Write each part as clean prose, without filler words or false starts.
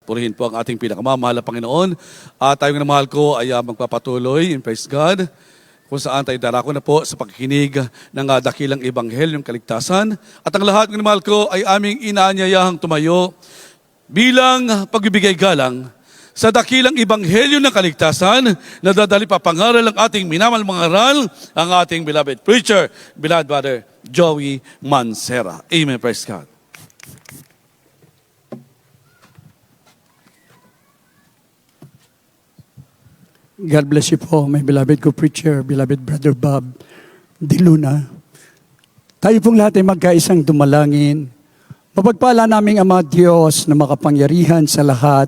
Purihin po ang ating pinakamamahal na Panginoon. At tayong mahal ko ay magpapatuloy in praise God, kung saan tayo darako na po sa pagkikinig ng dakilang Ebanghelyong Kaligtasan. At ang lahat ng mahal ko ay aming inaanyayahang tumayo bilang pagbibigay galang sa dakilang Ebanghelyo ng Kaligtasan na dadali papangaral ng ating minamahal mga aral, ang ating beloved preacher, beloved brother Joey Mancera. Amen. Praise God. God bless you po, my beloved co-preacher, beloved Brother Bob De Luna. Tayo pong lahat ay magkaisang dumalangin. Mapagpala naming Ama Diyos na makapangyarihan sa lahat,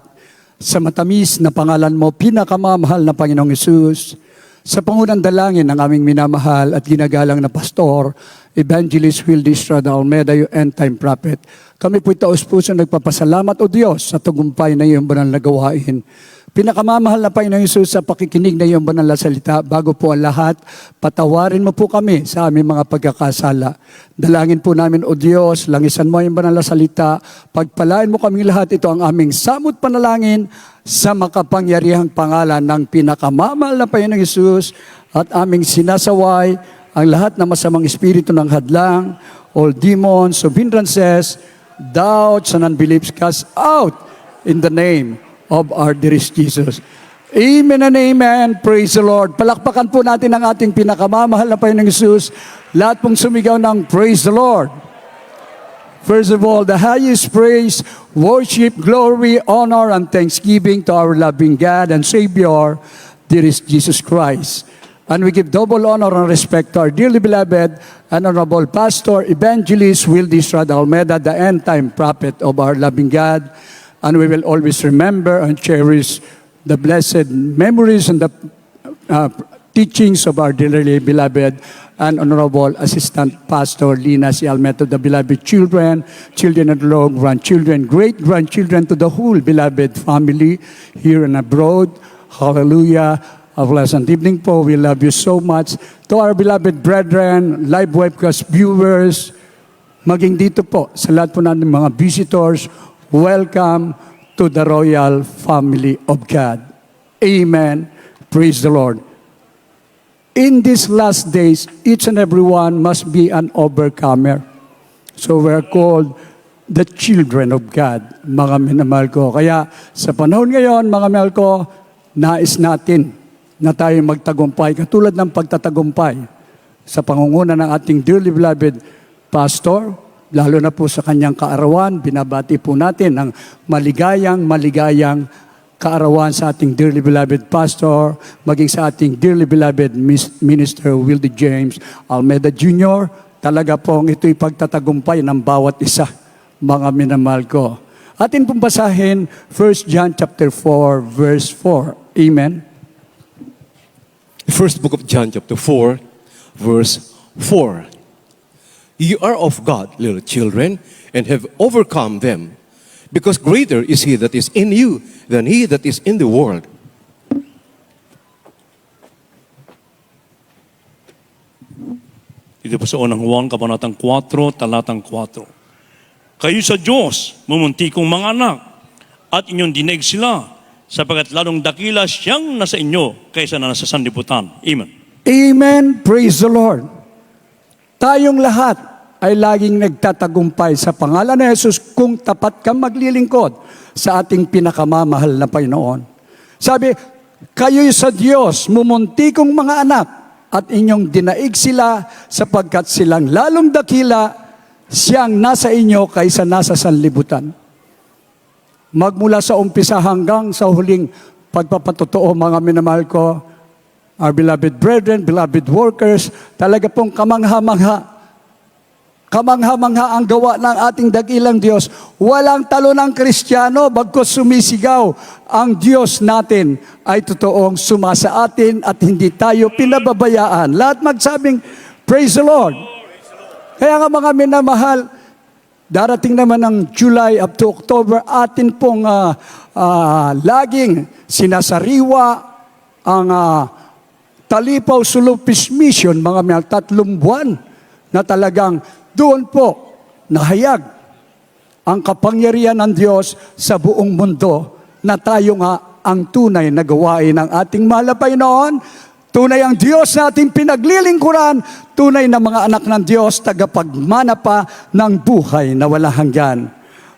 sa matamis na pangalan mo, pinakamamahal na Panginoong Hesus, sa pangunang dalangin ng aming minamahal at ginagalang na pastor, Evangelist Wildy Estrada Almeda, yung end-time prophet. Kami po'y taos-puso nagpapasalamat, O Diyos, sa tagumpay na iyong banal na gawain. Pinakamamahal na Panginoong Hesus, sa pakikinig na iyong banal na salita, bago po ang lahat, patawarin mo po kami sa aming mga pagkakasala. Dalangin po namin, O Diyos, langisan mo ang banal na salita, pagpalain mo kaming lahat, ito ang aming samot panalangin sa makapangyarihang pangalan ng pinakamamahal na Panginoong Hesus, at aming sinasaway ang lahat ng masamang espiritu ng hadlang, all demons of hindrances, doubts and unbeliefs, cast out in the name of our dearest Jesus. Amen and amen. Praise the Lord. Palakpakan po natin ang ating pinakamamahal na Panginoong Hesus. Lahat pong sumigaw ng praise the Lord. First of all, the highest praise, worship, glory, honor, and thanksgiving to our loving God and Savior, dearest Jesus Christ. And we give double honor and respect to our dearly beloved and honorable Pastor, Evangelist Wildy Estrada Almeda, the end-time prophet of our loving God. And we will always remember and cherish the blessed memories and the teachings of our dearly beloved and honorable Assistant Pastor Lina C. Almeto, the beloved children, children at law, grandchildren, great-grandchildren, to the whole beloved family here and abroad. Hallelujah. A pleasant evening po. We love you so much. To our beloved brethren, live webcast viewers, maging dito po sa lahat po natin mga visitors, welcome to the royal family of God. Amen. Praise the Lord. In these last days, each and every one must be an overcomer. So we're called the children of God, mga minamahal ko. Kaya sa panahon ngayon, mga minamahal ko, nais natin na tayo magtagumpay, katulad ng pagtatagumpay sa pangunguna ng ating dearly beloved pastor, lalo na po sa kanyang kaarawan. Binabati po natin ang maligayang kaarawan sa ating dearly beloved pastor, maging sa ating dearly beloved Minister Wildy James Almeda Jr. Talaga pong ito'y pagtatagumpay ng bawat isa, mga minamahal ko. Atin pong basahin 1 John chapter 4, verse 4. Amen. First book of John chapter 4, verse 4. You are of God, little children, and have overcome them, because greater is he that is in you than he that is in the world. Dito po sa unang Juan, kabanatang 4, talatang 4. Kayo sa Diyos, mumuntikong mga anak, at inyong dinig sila, sapagkat lalong dakila siyang nasa inyo kaysa na nasa sanlibutan. Amen. Amen. Praise the Lord. Tayong lahat ay laging nagtatagumpay sa pangalan ni Jesus kung tapat kang maglilingkod sa ating pinakamamahal na Panginoon. Sabi, kayo'y sa Diyos, mumuntikong mga anak, at inyong dinaig sila sapagkat silang lalong dakila siyang nasa inyo kaysa nasa sanlibutan. Magmula sa umpisa hanggang sa huling pagpapatotoo, mga minamahal ko, our beloved brethren, beloved workers, talaga pong kamangha-mangha ang gawa ng ating dakilang Diyos. Walang talo ng Kristiyano, bagkus sumisigaw, ang Diyos natin ay totoong sumasa atin at hindi tayo pinababayaan. Lahat magsabing, praise the Lord. Kaya nga mga minamahal, darating naman ng July up to October, atin pong laging sinasariwa ang Talipaw Sulupis Mission, mga 3 buwan na talagang doon po nahayag ang kapangyarihan ng Diyos sa buong mundo na tayo nga ang tunay na gawain ng ating mahal na Panginoon. Tunay ang Diyos na ating pinaglilingkuran, tunay na mga anak ng Diyos, tagapagmana pa ng buhay na walang hanggan.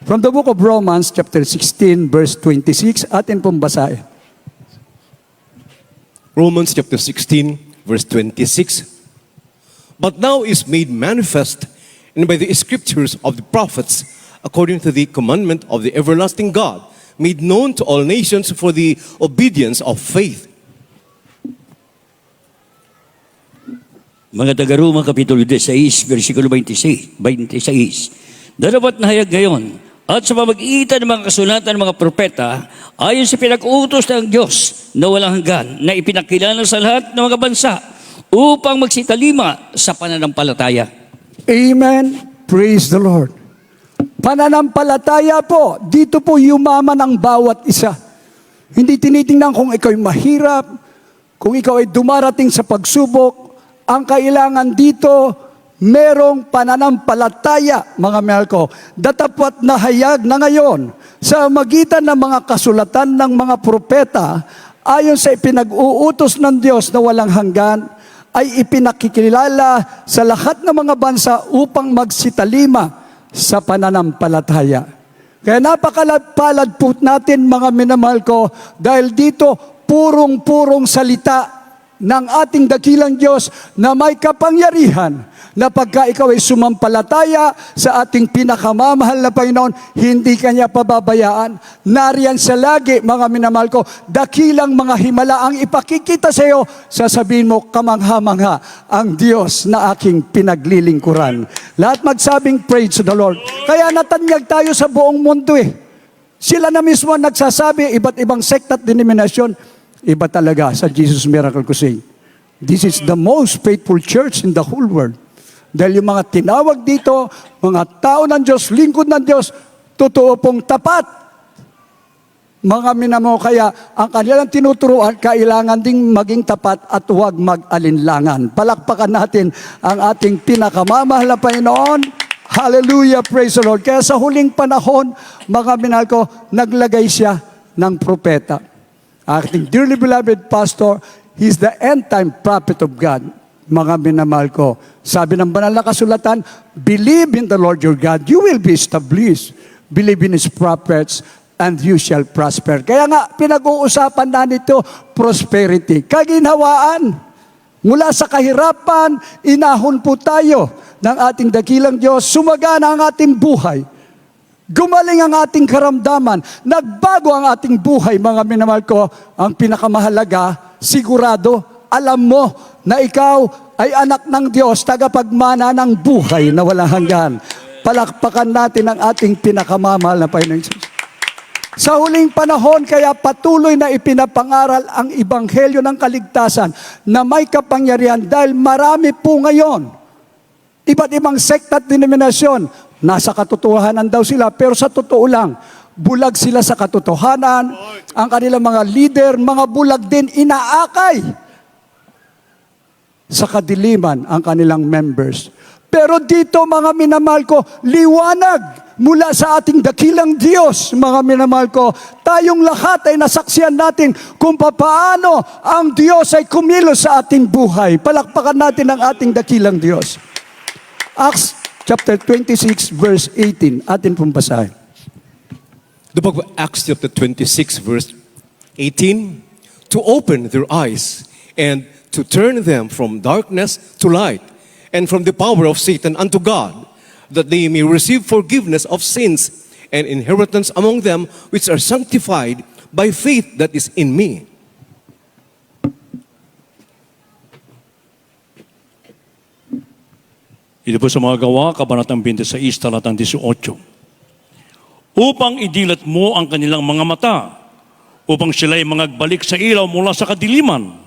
From the book of Romans, chapter 16, verse 26, atin pong basahin. Romans chapter 16, verse 26. But now is made manifest, and by the scriptures of the prophets, according to the commandment of the everlasting God, made known to all nations for the obedience of faith. Mga taga-Roma, Kapitulo 16, versikulo 26. Darapat na hayag ngayon, at sa pamag-iitan ng mga kasulatan ng mga propeta, ayon sa pinag-utos ng Diyos na walang hanggan, na ipinakilala sa lahat ng mga bansa, upang magsitalima sa pananampalataya. Amen. Praise the Lord. Pananampalataya po, dito po yumaman ang bawat isa. Hindi tinitingnan kung ikaw ay mahirap, kung ikaw ay dumarating sa pagsubok. Ang kailangan dito, merong pananampalataya, mga mahal ko, datapat na hayag na ngayon sa magitan ng mga kasulatan ng mga propeta, ayon sa ipinag-uutos ng Diyos na walang hanggan, ay ipinakikilala sa lahat ng mga bansa upang magsitalima sa pananampalataya. Kaya napakapalad po natin, mga minamahal ko, dahil dito purong-purong salita ng ating dakilang Diyos na may kapangyarihan na pagka ikaw ay sumampalataya sa ating pinakamamahal na Panginoon, hindi kanya pababayaan. Nariyan sa lagi, mga minamahal ko, dakilang mga himala ang ipakikita sa iyo, sasabihin mo, kamangha-mangha ang Diyos na aking pinaglilingkuran. Lahat magsabing praise to the Lord. Kaya natanyag tayo sa buong mundo eh. Sila na mismo nagsasabi, iba't ibang sekt at denominasyon, iba talaga sa Jesus Miracle Crusade. This is the most faithful church in the whole world. Dahil yung mga tinawag dito, mga tao ng Diyos, lingkod ng Diyos, totoo pong tapat. Mga minamo, kaya ang kanilang tinuturuan, kailangan ding maging tapat at huwag mag-alinlangan. Palakpakan natin ang ating pinakamamahal na Panginoon. Hallelujah, praise the Lord. Kaya sa huling panahon, mga minahal ko, naglagay siya ng propeta. Aking dearly beloved pastor, he's the end-time prophet of God. Mga minamahal ko, sabi ng banal na kasulatan, believe in the Lord your God, you will be established. Believe in His prophets, and you shall prosper. Kaya nga, pinag-uusapan na nito, prosperity. Kaginhawaan, mula sa kahirapan, inahon po tayo ng ating dakilang Diyos, sumagana ang ating buhay. Gumaling ang ating karamdaman, nagbago ang ating buhay, mga minamahal ko. Ang pinakamahalaga, sigurado, alam mo na ikaw ay anak ng Diyos, tagapagmana ng buhay na walang hanggan. Palakpakan natin ang ating pinakamamahal na Panginoon Jesus. Sa huling panahon, kaya patuloy na ipinapangaral ang ebanghelyo ng kaligtasan na may kapangyarihan dahil marami po ngayon, iba't ibang sekta at denominasyon, nasa katotohanan daw sila, pero sa totoo lang, bulag sila sa katotohanan. Ang kanilang mga leader, mga bulag din, inaakay sa kadiliman ang kanilang members. Pero dito, mga minamahal ko, liwanag mula sa ating dakilang Diyos, mga minamahal ko. Tayong lahat ay nasaksihan natin kung paano ang Diyos ay kumilos sa ating buhay. Palakpakan natin ang ating dakilang Diyos. Acts chapter 26, verse 18. Atin pong basahin. The book of Acts chapter 26, verse 18, to open their eyes and to turn them from darkness to light and from the power of Satan unto God, that they may receive forgiveness of sins and inheritance among them which are sanctified by faith that is in me. Ito po sa mga gawa, Kabanatang 26, talatang 18. Upang idilat mo ang kanilang mga mata, upang sila'y mangagbalik sa ilaw mula sa kadiliman,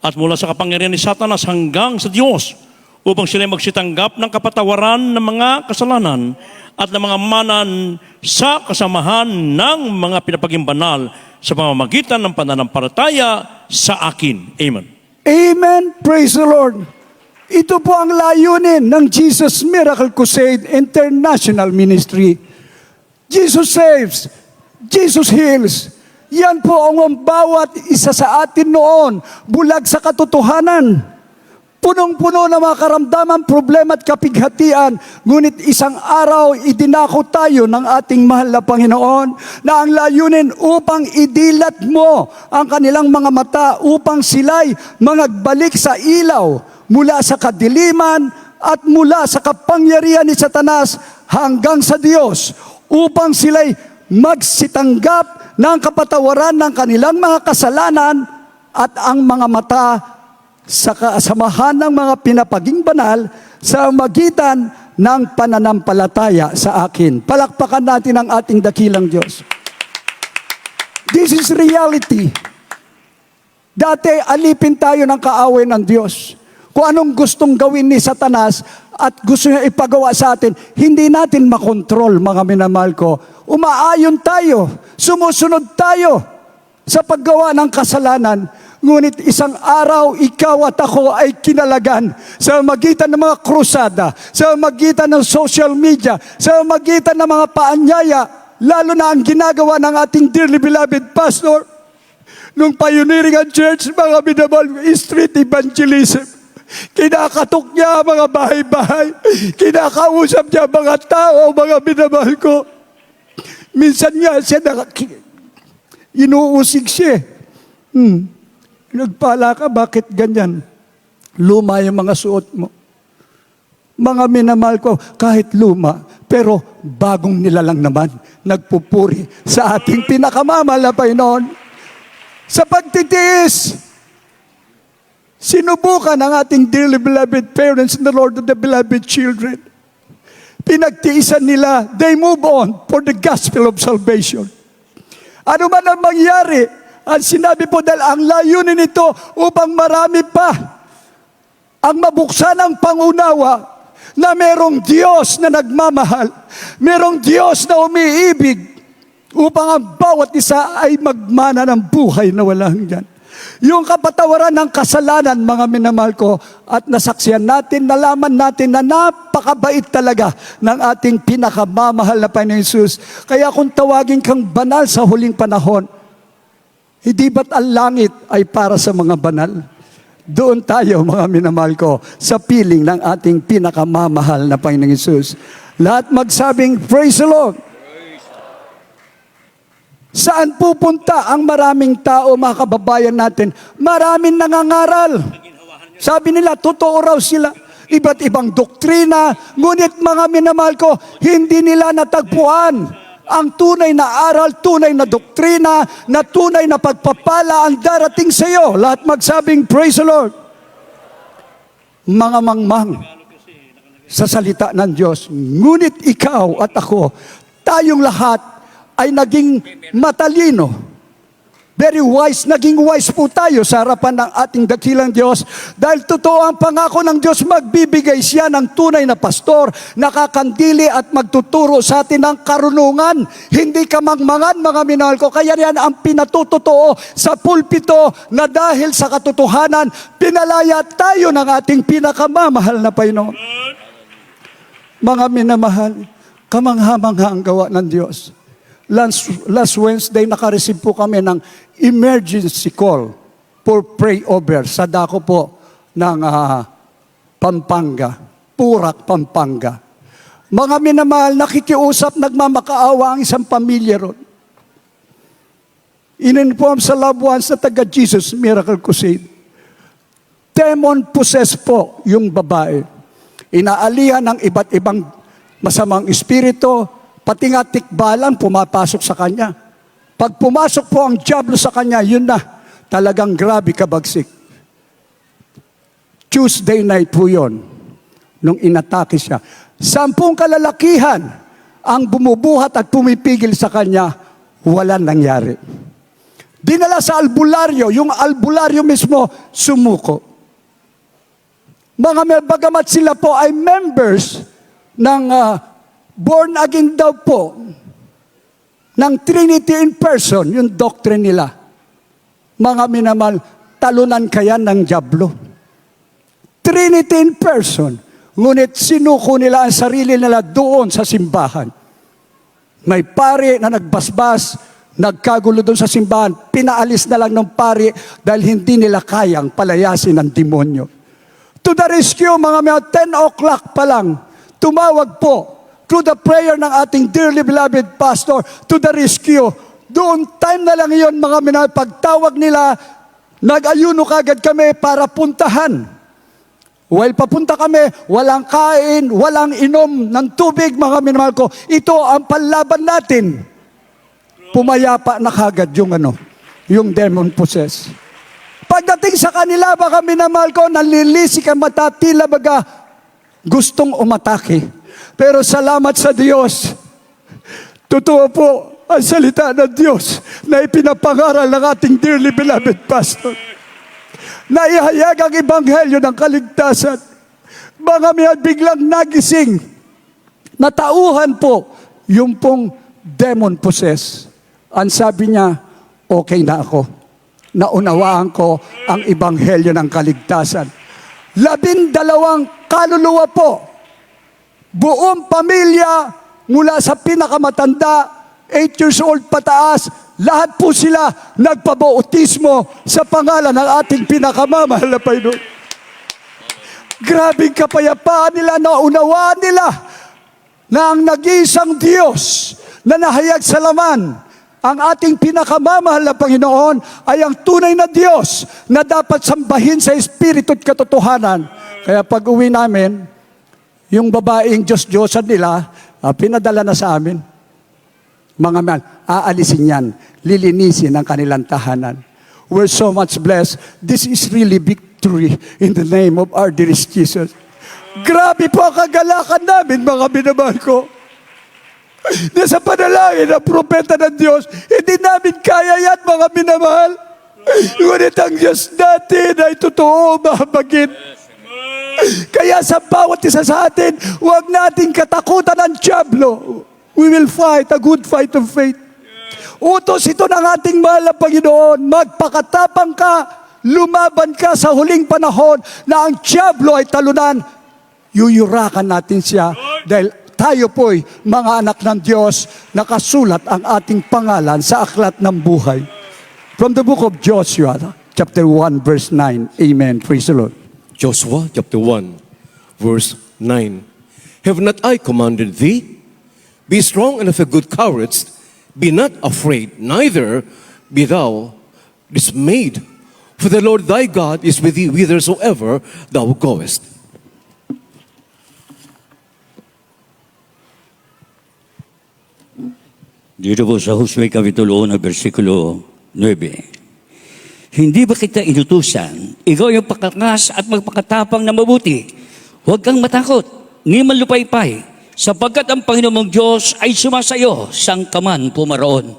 at mula sa kapangyarihan ni Satanas hanggang sa Diyos, upang sila'y magsitanggap ng kapatawaran ng mga kasalanan at ng mga manan sa kasamahan ng mga pinapaging banal sa pamamagitan ng pananampalataya sa akin. Amen. Amen. Praise the Lord. Ito po ang layunin ng Jesus Miracle Crusade International Ministry. Jesus saves, Jesus heals. Yan po ang bawat isa sa atin noon, bulag sa katotohanan. Punong-puno na mga karamdaman, problema at kapighatian. Ngunit isang araw, idinako tayo ng ating mahal na Panginoon na ang layunin upang idilat mo ang kanilang mga mata upang sila'y mangagbalik sa ilaw mula sa kadiliman at mula sa kapangyarihan ni Satanas hanggang sa Diyos upang sila'y magsitanggap ng kapatawaran ng kanilang mga kasalanan at ang mga mata sa kasamahan ng mga pinapaging banal sa magitan ng pananampalataya sa akin. Palakpakan natin ang ating dakilang Diyos. This is reality. Dati, alipin tayo ng kaaway ng Diyos. Kung anong gustong gawin ni Satanas at gusto niya ipagawa sa atin, hindi natin makontrol, mga minamahal ko. Umaayon tayo, sumusunod tayo sa paggawa ng kasalanan. Ngunit isang araw, ikaw at ako ay kinalagan sa magitan ng mga krusada, sa magitan ng social media, sa magitan ng mga paanyaya, lalo na ang ginagawa ng ating dearly beloved pastor, nung pioneering ang church, mga minamahal, street evangelism. Kinakatok niya mga bahay-bahay, kinakausap niya mga tao, mga minamahal ko. Minsan nga siya inuusig siya. Nagpala ka, bakit ganyan? Luma yung mga suot mo. Mga minamahal ko, kahit luma, pero bagong nilalang naman, nagpupuri sa ating pinakamamahal na Panginoon. Sa pagtitiis, sinubukan ng ating dearly beloved parents in the Lord of the beloved children. Pinagtiisan nila, they move on for the gospel of salvation. Ano man ang mangyari, ang sinabi po dahil ang layunin nito upang marami pa ang mabuksan ang pangunawa na merong Diyos na nagmamahal, merong Diyos na umiibig upang ang bawat isa ay magmana ng buhay na walang hanggan. Yung kapatawaran ng kasalanan, mga minamahal ko, at nasaksiyan natin, nalaman natin na napakabait talaga ng ating pinakamamahal na Panginoon Jesus. Kaya kung tawagin kang banal sa huling panahon, hindi ba't ang langit ay para sa mga banal? Doon tayo, mga minamahal ko, sa piling ng ating pinakamamahal na Panginoon Jesus. Lahat magsabing, praise the Lord! Saan pupunta ang maraming tao, mga kababayan natin? Maraming nangangaral. Sabi nila, totoo raw sila. Iba't ibang doktrina. Ngunit mga minamahal ko, hindi nila natagpuan ang tunay na aral, tunay na doktrina, na tunay na pagpapala ang darating sa iyo. Lahat magsabing, praise the Lord. Mga mangmang sa salita ng Diyos. Ngunit ikaw at ako, tayong lahat, ay naging matalino. Very wise, naging wise po tayo sa harapan ng ating dakilang Diyos. Dahil totoo ang pangako ng Diyos, magbibigay siya ng tunay na pastor, nakakandili at magtuturo sa atin ng karunungan. Hindi kamangmangan, mga minahal ko. Kaya yan ang pinatutotoo sa pulpito na dahil sa katotohanan, pinalaya tayo ng ating pinakamamahal na Panginoon. Mga minamahal, kamangha-mangha ang gawa ng Diyos. Last Wednesday, nakareceive po kami ng emergency call for pray over sa dako po ng Pampanga, Purak, Pampanga. Mga minamahal, nakikiusap, nagmamakaawa ang isang pamilya ron. In-inform sa loved ones na taga Jesus Miracle Crusade. Demon possessed po yung babae. Inaalihan ng iba't ibang masamang espiritu, pati nga tikbalan pumapasok sa kanya. Pag pumasok po ang diablo sa kanya, yun na, talagang grabe kabagsik. Tuesday night po yun, nung inatake siya. 10 kalalakihan ang bumubuhat at pumipigil sa kanya, walang nangyari. Dinala sa albularyo, yung albularyo mismo sumuko. Bagamat sila po ay members ng born again daw po ng Trinity in person, yung doctrine nila. Mga minamahal, talunan kaya ng diablo. Trinity in person. Ngunit sinuko nila ang sarili nila doon sa simbahan. May pari na nagbasbas, nagkagulo doon sa simbahan, pinaalis na lang ng pari dahil hindi nila kayang palayasin ng demonyo. To the rescue, mga 10 o'clock pa lang, tumawag po through the prayer ng ating dearly beloved pastor, to the rescue. Doon, time na lang iyon, mga minahal, pagtawag nila, nag-ayuno kagad kami para puntahan. While papunta kami, walang kain, walang inom ng tubig, mga minamahal ko. Ito ang panlaban natin. Pumayapa na kagad yung demon possessed. Pagdating sa kanila, mga minamahal ko, nalilisik ang mata, tila baga gustong umatake. Pero salamat sa Diyos. Totoo po ang salita ng Diyos na ipinapangaral ng ating dearly beloved pastor. Na ihayag ang ebanghelyo ng kaligtasan. Mga may biglang nagising, natauhan po yung pong demon possessed. Ang sabi niya, okay na ako. Naunawaan ko ang ebanghelyo ng kaligtasan. 12 kaluluwa po. Buong pamilya, mula sa pinakamatanda, 8 years old pataas, lahat po sila nagpabautismo sa pangalan ng ating pinakamamahal na Panginoon. Grabing kapayapaan nila, naunawaan nila na ang nag-iisang Diyos na nahayag sa laman, ang ating pinakamamahal na Panginoon ay ang tunay na Diyos na dapat sambahin sa Espiritu at katotohanan. Kaya pag uwi namin, yung babaeng Diyos-Diyosan nila, pinadala na sa amin. Mga man, aalisin yan, lilinisin ang kanilang tahanan. We're so much blessed. This is really victory in the name of our dearest Jesus. Grabe po ang kagalakan namin, mga binamahal ko. Na sa panalangin ng propeta ng Diyos, hindi namin kaya yan, mga binamahal. Ngunit ang Diyos natin ay totoo, mahabagin. Kaya sa bawat isa sa atin, huwag nating katakutan ang dyablo. We will fight a good fight of faith. Utos ito ng ating mahal na Panginoon. Magpakatapang ka, lumaban ka sa huling panahon na ang dyablo ay talunan. Yuyurakan natin siya dahil tayo po'y mga anak ng Diyos, nakasulat ang ating pangalan sa aklat ng buhay. From the book of Joshua, chapter 1, verse 9. Amen. Praise the Lord. Joshua chapter 1, verse 9. Have not I commanded thee? Be strong and of a good courage. Be not afraid, neither be thou dismayed. For the Lord thy God is with thee whithersoever thou goest. Dito po sa Hosea Kapitulo 1, versikulo 9. Hindi ba kita inutusan? Ikaw yung pakakas at magpakatapang na mabuti. Huwag kang matakot, ni malupaypay, sapagkat ang Panginoon mong Diyos ay sumasayo sang kaman pumaroon.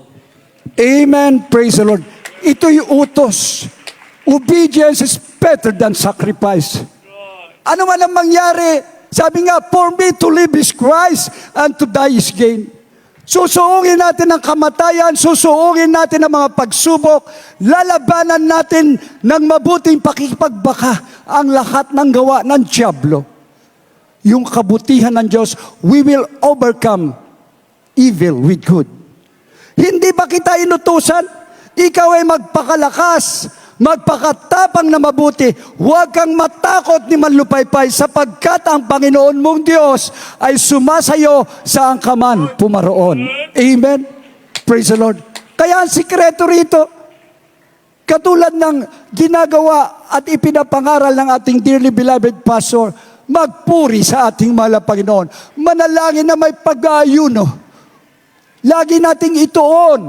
Amen. Praise the Lord. Ito'y utos. Obedience is better than sacrifice. Ano man ang mangyari, sabi nga, for me to live is Christ and to die is gain. Susuungin natin ang kamatayan, susuungin natin ang mga pagsubok, lalabanan natin ng mabuting pakipagbaka ang lahat ng gawa ng dyablo. Yung kabutihan ng Diyos, we will overcome evil with good. Hindi ba kita inutusan? Ikaw ay magpakalakas, magpakatapang na mabuti. Huwag kang matakot ni manlupaypay sapagkat ang Panginoon mong Diyos ay sumasayo sa angkaman pumaroon. Amen? Praise the Lord. Kaya ang sikreto rito, katulad ng ginagawa at ipinapangaral ng ating dearly beloved pastor, magpuri sa ating mahal na Panginoon. Manalangin na may pag-aayuno. Lagi nating ituon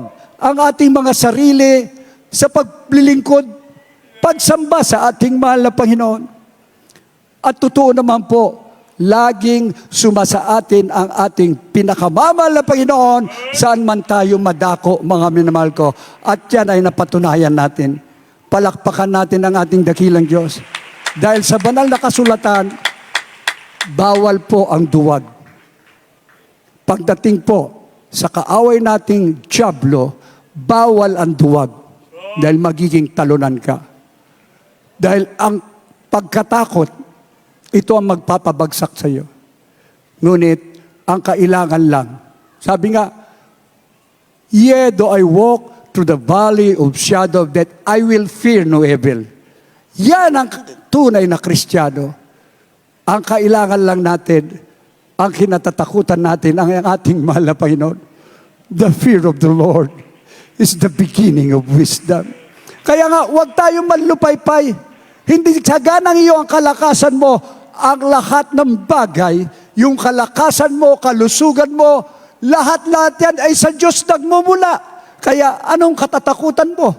ang ating mga sarili sa paglilingkod, pagsamba sa ating mahal na Panginoon. At totoo naman po, laging sumasa atin ang ating pinakamamahal na Panginoon saan man tayo madako, mga minamahal ko. At yan ay napatunayan natin. Palakpakan natin ang ating dakilang Diyos. Dahil sa banal na kasulatan, bawal po ang duwag. Pagdating po sa kaaway nating dyablo, bawal ang duwag dahil magiging talunan ka. Dahil ang pagkatakot ito ang magpapabagsak sa iyo. Ngunit, ang kailangan lang, sabi nga, yea, though I walk through the valley of shadow of death, I will fear no evil. Yan ang tunay na Kristiyano. Ang kailangan lang natin, ang kinatatakutan natin, ang ating mahal na Panginoon. The fear of the Lord is the beginning of wisdom. Kaya nga, huwag tayong manlupaypay. Hindi saganang iyo ang kalakasan mo, ang lahat ng bagay, yung kalakasan mo, kalusugan mo, lahat-lahat yan ay sa Diyos nagmumula. Kaya anong katatakutan mo?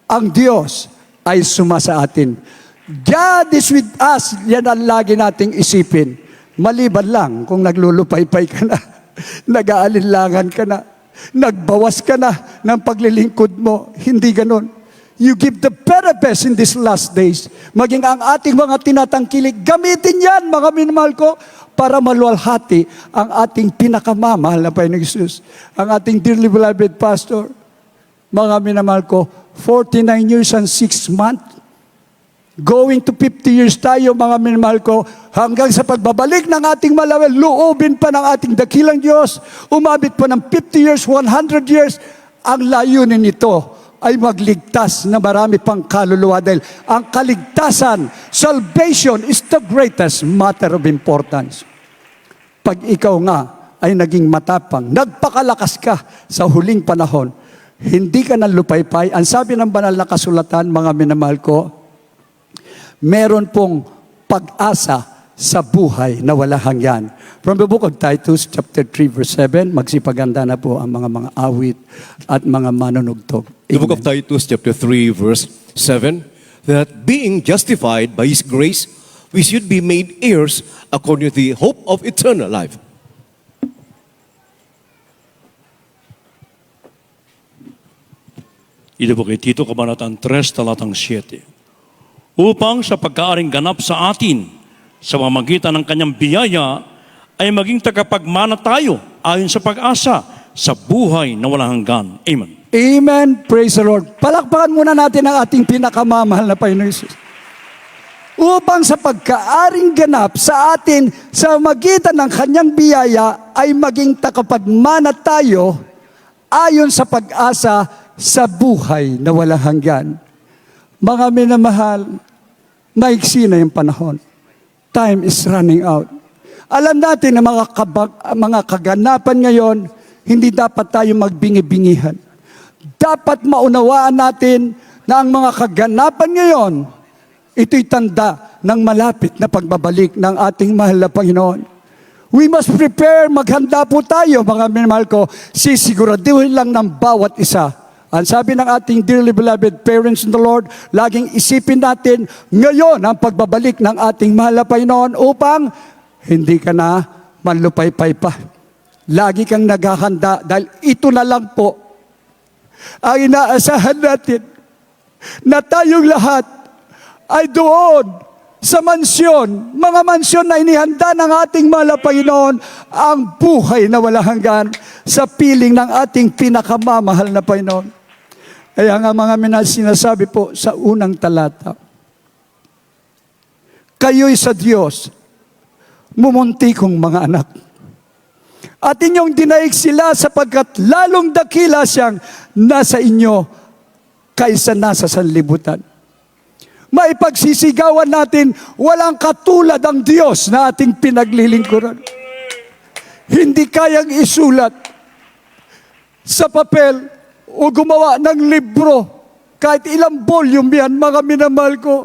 Ang Diyos ay sumasa atin. God is with us. Yan ang lagi nating isipin. Maliban lang kung naglulupaypay ka na, nag-aalinlangan ka na, nagbawas ka na ng paglilingkod mo. Hindi ganon. You give the very best in these last days. Maging ang ating mga tinatangkilik, gamitin yan, mga minamahal ko, para maluwalhati ang ating pinakamamahal na Panginoong Hesus. Ang ating dearly beloved pastor, mga minamahal ko, 49 years and 6 months, going to 50 years tayo, mga minamahal ko, hanggang sa pagbabalik ng ating malawal, luobin pa ng ating dakilang Diyos, umabit pa ng 50 years, 100 years, ang layunin nito ay magligtas na marami pang kaluluwa dahil ang kaligtasan, salvation is the greatest matter of importance. Pag ikaw nga ay naging matapang, nagpakalakas ka sa huling panahon, hindi ka nalupaypay. Ang sabi ng banal na kasulatan, mga minamahal ko, meron pong pag-asa sa buhay na wala hanggan. From the book of Titus, chapter 3, verse 7, magsipaganda na po ang mga awit at mga manunugtog. The book of Titus, chapter 3, verse 7, that being justified by His grace, we should be made heirs according to the hope of eternal life. Ito po kay Tito, Kabanatang 3, talatang 7. Upang sa pagkaaring ganap sa atin, sa pamamagitan ng kanyang biyaya, ay maging tagapagmana tayo ayon sa pag-asa sa buhay na walang hanggan. Amen. Amen. Praise the Lord. Palakpakan muna natin ang ating pinakamamahal na Panginoon Hesus. Upang sa pagkaaring ganap sa atin sa magitan ng kanyang biyaya ay maging tagapagmana tayo ayon sa pag-asa sa buhay na walang hanggan. Mga minamahal, maiksi na yung panahon. Time is running out. Alam natin na mga kaganapan ngayon, hindi dapat tayo magbingi-bingihan. Dapat maunawaan natin na ang mga kaganapan ngayon, ito'y tanda ng malapit na pagbabalik ng ating mahal na Panginoon. We must prepare, maghanda po tayo, mga minamahal ko, sisiguraduhin lang ng bawat isa. Ang sabi ng ating dearly beloved parents in the Lord, laging isipin natin ngayon ang pagbabalik ng ating mahal na Panginoon upang hindi ka na manlupaypay pa. Lagi kang naghahanda dahil ito na lang po ang inaasahan natin na tayong lahat ay doon sa mansyon, mga mansyon na inihanda ng ating mahal na Panginoon, ang buhay na walang hanggan sa piling ng ating pinakamamahal na Panginoon. Kaya nga mga sinasabi po sa unang talata, kayo'y sa Diyos, mumunti kong mga anak. At inyong dinaig sila sapagkat lalong dakila siyang nasa inyo kaysa nasa sanlibutan. Maipagsisigawan natin, walang katulad ang Diyos na ating pinaglilingkuran. Hindi kayang isulat sa papel o gumawa ng libro, kahit ilang volume yan, mga minamahal ko.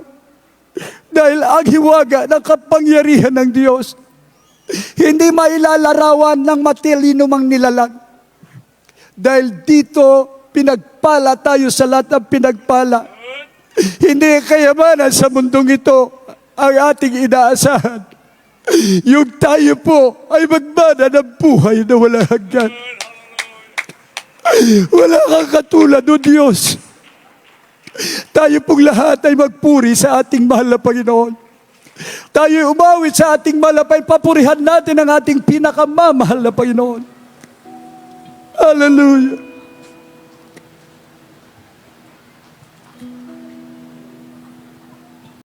Dahil ang hiwaga ng kapangyarihan ng Diyos, hindi mailalarawan ng matalino mang nilalang. Dahil dito, pinagpala tayo sa lahat ng pinagpala. Hindi kayamanan sa mundong ito ang ating inaasahan. Yung tayo po ay magmana ng buhay na walang hanggan. Wala kang katulad o Diyos. Tayo pong lahat ay magpuri sa ating mahal na Panginoon. Tayo umawit sa ating mahal na Panginoon. Papurihan natin ang ating pinakamamahal na Panginoon. Hallelujah.